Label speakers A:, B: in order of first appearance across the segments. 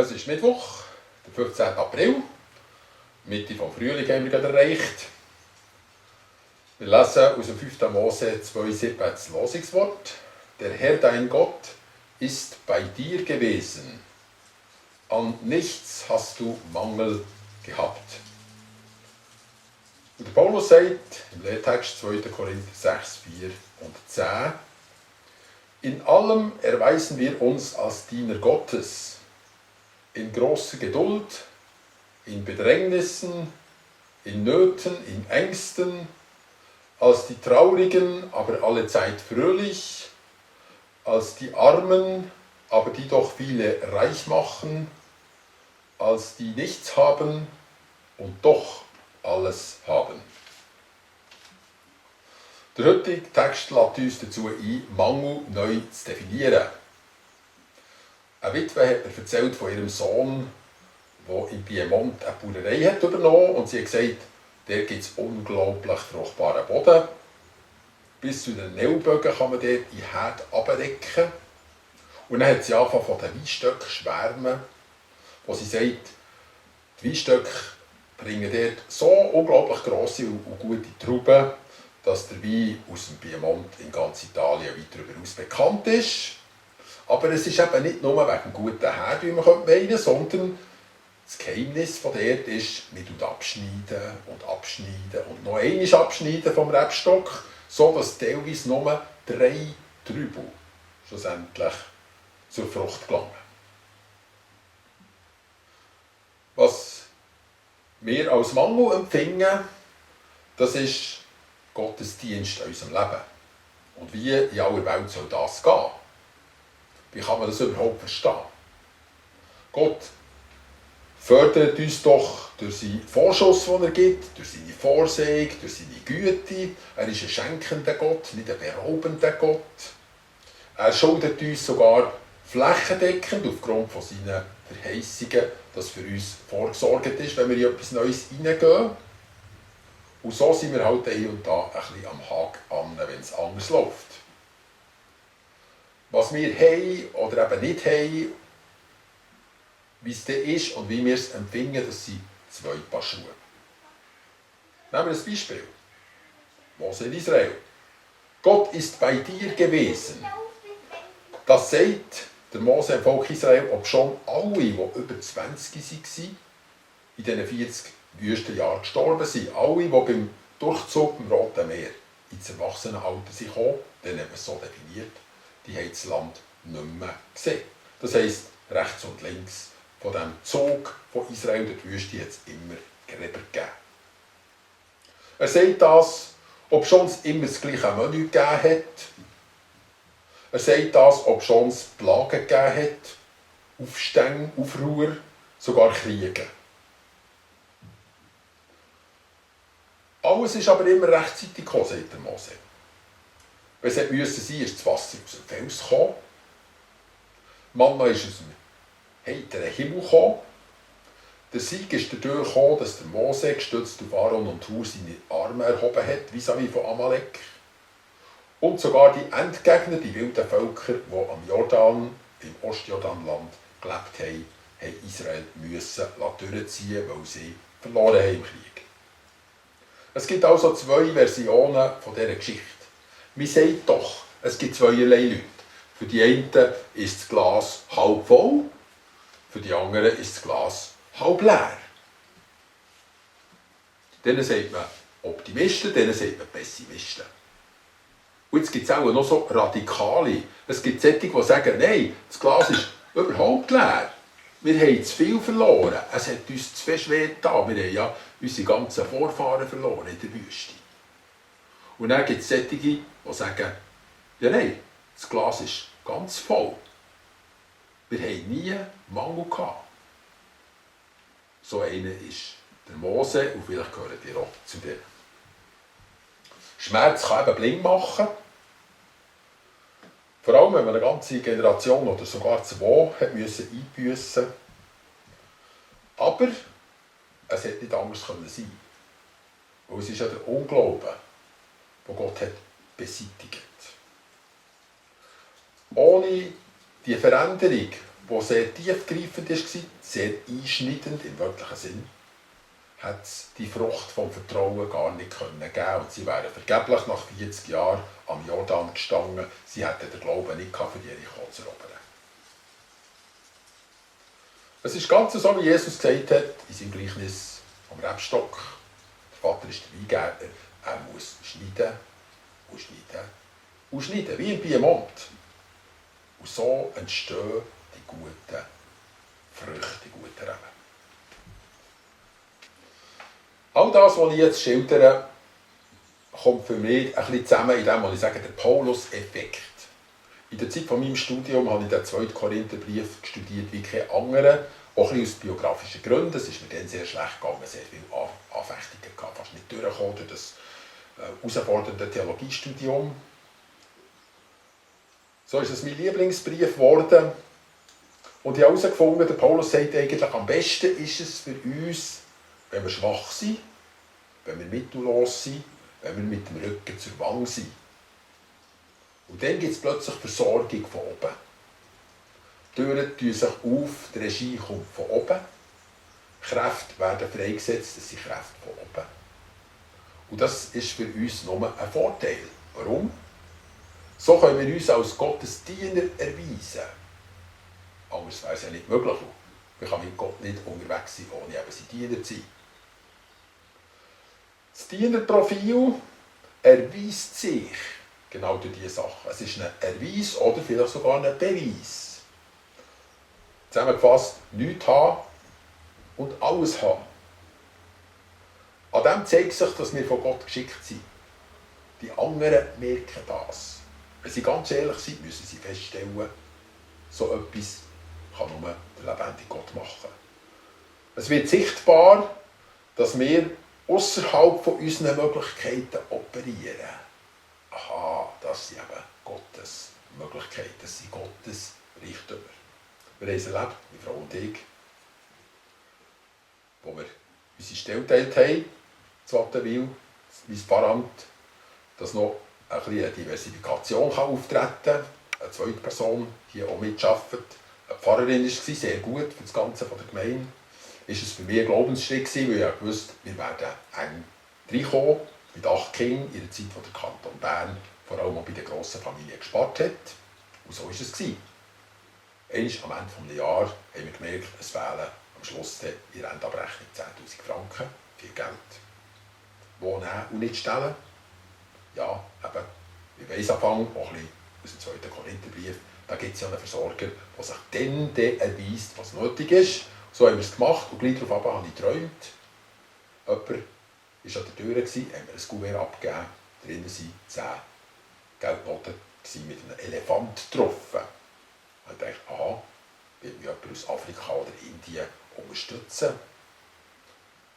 A: Es ist Mittwoch, der 15. April. Mitte vom Frühling haben wir gerade erreicht. Wir lesen aus dem 5. Mose 2,7 das Losungswort. Der Herr, dein Gott, ist bei dir gewesen. An nichts hast du Mangel gehabt. Und der Paulus sagt im Lehrtext 2. Korinther 6, 4 und 10: In allem erweisen wir uns als Diener Gottes, in großer Geduld, in Bedrängnissen, in Nöten, in Ängsten, als die Traurigen, aber allezeit fröhlich, als die Armen, aber die doch viele reich machen, als die nichts haben und doch alles haben. Der heutige Text lädt uns dazu ein, Mangel neu zu definieren. Eine Witwe hat mir erzählt von ihrem Sohn, der in Piemont eine Bauerei hat übernommen, und sie hat gesagt, der gibt es unglaublich fruchtbaren Boden. Bis zu den Neubögen kann man dort die Herde abdecken. Und dann hat sie angefangen von den Weinstöcken zu schwärmen, wo sie sagt, die Weinstöcke bringen dort so unglaublich grosse und gute Trauben, dass der Wein aus dem Piemont in ganz Italien weit darüber hinaus bekannt ist. Aber es ist eben nicht nur wegen guten Herd, wie man meinen könnte, sondern das Geheimnis von dort ist, man tut abschneiden und noch einmal abschneiden vom Rebstock, so dass teilweise nur 3 Trübel schlussendlich zur Frucht gelangen. Was wir als Mangel empfinden, das ist Gottesdienst in unserem Leben. Und wie in aller Welt soll das gehen? Wie kann man das überhaupt verstehen? Gott fördert uns doch durch seinen Vorschuss, den er gibt, durch seine Vorsehung, durch seine Güte. Er ist ein schenkender Gott, nicht ein beraubender Gott. Er schuldet uns sogar flächendeckend aufgrund von seinen Verheißungen, dass für uns vorgesorgt ist, wenn wir in etwas Neues hineingehen. Und so sind wir halt hier und da ein bisschen am Haken an, wenn es anders läuft. Was wir haben oder eben nicht haben, wie es dann ist und wie wir es empfinden, das sind 2 Paar Schuhe. Nehmen wir ein Beispiel. Mose in Israel. Gott ist bei dir gewesen. Das sagt der Mose im Volk Israel, obschon alle, die über 20 waren, in diesen 40 Wüstenjahren gestorben sind. Alle, die beim Durchzug im Roten Meer ins Erwachsenenalter sind gekommen, dann haben wir es so definiert, die haben das Land nicht mehr gesehen. Das heisst, rechts und links von diesem Zug von Israel durch die Wüste hat es immer Gräber gegeben. Er sagt das, obschon es immer das gleiche Menü gegeben hat. Er sagt das, obschon es Plagen gegeben hat, Aufstände, Aufruhr, sogar Kriege. Alles ist aber immer rechtzeitig gekommen, sagt der Mose. Wenn es musste sein, ist das Wasser aus dem Fels gekommen. Manna ist aus dem heiteren Himmel gekommen. Der Sieg ist dadurch gekommen, dass der Mose, gestützt auf Aaron und Hur, seine Arme erhoben hat, vis-à-vis von Amalek. Und sogar die Endgegner, die wilden Völker, die am Jordan, im Ostjordanland gelebt haben, haben Israel müssen durchziehen, weil sie verloren haben im Krieg. Es gibt also 2 Versionen von dieser Geschichte. Man sagt doch, es gibt zweierlei Leute. Für die einen ist das Glas halb voll, für die anderen ist das Glas halb leer. Denen sagt man Optimisten, denen sagt man Pessimisten. Und jetzt gibt es auch noch so Radikale. Es gibt solche, die sagen, nein, das Glas ist überhaupt leer. Wir haben zu viel verloren. Es hat uns zu viel schwer getan. Wir haben ja unsere ganzen Vorfahren verloren in der Wüste. Und dann gibt es solche, die sagen, ja nein, das Glas ist ganz voll. Wir haben nie Mangel gehabt. So einer ist der Mose, und vielleicht gehört ihr auch zu dem. Schmerz kann eben blind machen. Vor allem, wenn man eine ganze Generation oder sogar 2 hat einbüssen musste. Aber es hätte nicht anders sein können. Weil es ist ja der Unglaube, den Gott hat beseitigt. Ohne die Veränderung, der sehr tiefgreifend war, sehr einschneidend im wörtlichen Sinn, hat es die Frucht vom Vertrauen gar nicht geben können. Und sie wären vergeblich nach 40 Jahren am Jordan gestanden. Sie hätten den Glauben nicht gehabt, für Jericho zu erobern. Es ist ganz so, wie Jesus gesagt hat, in seinem Gleichnis vom Rebstock. Der Vater ist der Weingärtner. Er muss schneiden und schneiden und schneiden, wie im Piemont. Und so entstehen die guten Früchte, die guten Reben. All das, was ich jetzt schildere, kommt für mich ein bisschen zusammen in dem, was ich sage, der Paulus-Effekt. In der Zeit von meinem Studium habe ich den 2. Korintherbrief studiert wie kein anderer, auch ein bisschen aus biografischen Gründen. Es ist mir dann sehr schlecht gegangen, sehr viele Anfechtungen gehabt, fast nicht durchgekommen durch das herausfordernde Theologiestudium. So ist es mein Lieblingsbrief geworden. Und ich habe herausgefunden, der Paulus sagt eigentlich, am besten ist es für uns, wenn wir schwach sind, wenn wir mittellos sind, wenn wir mit dem Rücken zur Wand sind. Und dann gibt es plötzlich Versorgung von oben. Die Türen tun sich auf, die Regie kommt von oben. Kräfte werden freigesetzt, das sind Kräfte von oben. Und das ist für uns nur ein Vorteil. Warum? So können wir uns als Gottes Diener erweisen. Anders wäre es ja nicht möglich. Man kann mit Gott nicht unterwegs sein, ohne eben sein Diener zu sein. Das Dienerprofil erweist sich genau durch diese Sachen. Es ist ein Erweis oder vielleicht sogar ein Beweis. Zusammengefasst, nichts haben und alles haben. An dem zeigt sich, dass wir von Gott geschickt sind. Die anderen merken das. Wenn sie ganz ehrlich sind, müssen sie feststellen, so etwas kann nur der lebendige Gott machen. Es wird sichtbar, dass wir außerhalb von unseren Möglichkeiten operieren. Aha, das sind eben Gottes Möglichkeiten, das sind Gottes Reichtümer. Wir haben es erlebt, meine Frau und ich, wo wir unsere Stelle geteilt haben, in Wattenwil, mein Pfarramt, dass noch ein bisschen eine Diversifikation auftreten kann. Eine zweite Person hier auch mitarbeitet. Eine Pfarrerin war sehr gut für das Ganze von der Gemeinde. Ist es für mich ein Glaubensschritt gewesen, weil ich wusste, wir werden eng reinkommen, mit 8 Kindern, in der Zeit, wo der Kanton Bern vor allem auch bei den grossen Familien gespart hat. Und so war es. Einmal am Ende des Jahres haben wir gemerkt, es fehlen am Schluss in der Endabrechnung 10'000 Franken, viel Geld. Wo nehmen und nicht stellen? Ja, eben, wir weiss anfangen, auch ein bisschen aus dem 2. Korintherbrief, da gibt es ja einen Versorger, der sich dann erweist, was nötig ist. So haben wir es gemacht und gleich darauf habe ich geträumt. Jemand war an der Tür, haben wir ein Kuvert abgegeben, drinnen waren 10 Geldnoten mit einem Elefant getroffen. Ich dachte, aha, wird mich jemand aus Afrika oder Indien unterstützen?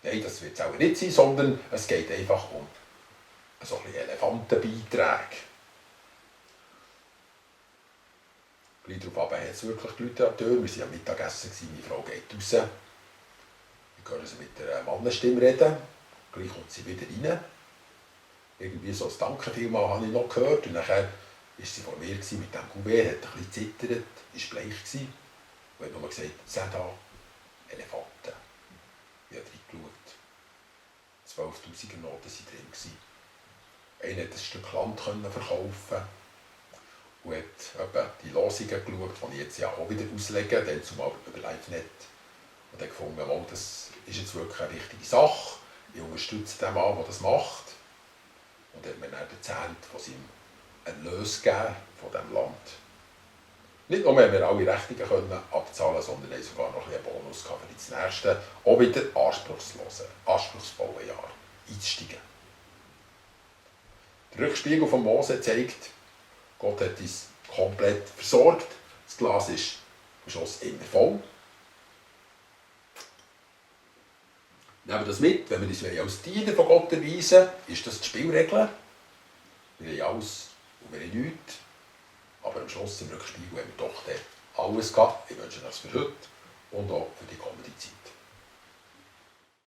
A: Nein, das wird es auch nicht sein, sondern es geht einfach um so ein bisschen Elefantenbeiträge. Gleich darauf hat es wirklich die Leute an der Tür. Wir waren am Mittagessen, meine Frau geht raus. Ich höre sie mit der Mannenstimme reden. Gleich kommt sie wieder rein. Irgendwie so ein Danke vielmals habe ich noch gehört. Und nachher war sie vor mir mit dem Kuvert, hat ein bisschen zittert, war bleich. Und hat nur gesagt, «Seh da, Elefanten.» Ich habe reingeschaut. 12'000er Noten waren drin. Einer konnte ein Stück Land verkaufen und hat die Losungen geschaut, die ich jetzt ja auch wieder auslege, dann zumal über LiveNet. Und hat gefunden, oh, das ist jetzt wirklich eine wichtige Sache. Ich unterstütze den Mann, der das macht. Und hat mir dann den Zehnten von seinem Erlös gegeben von diesem Land. Nicht nur haben wir alle Rechnungen abzahlen, sondern haben sogar noch einen Bonus für das nächste, auch wieder anspruchsvolle Jahr einzusteigen. Der Rückspiegel von Mose zeigt, Gott hat uns komplett versorgt. Das Glas ist am Schluss immer voll. Nehmen wir das mit, wenn wir uns als Diener von Gott erweisen, ist das die Spielregel. Wir haben alles und wir haben nichts. Aber am Schluss im Rückspiegel haben wir doch alles gehabt. Ich wünsche das für heute und auch für die kommende Zeit.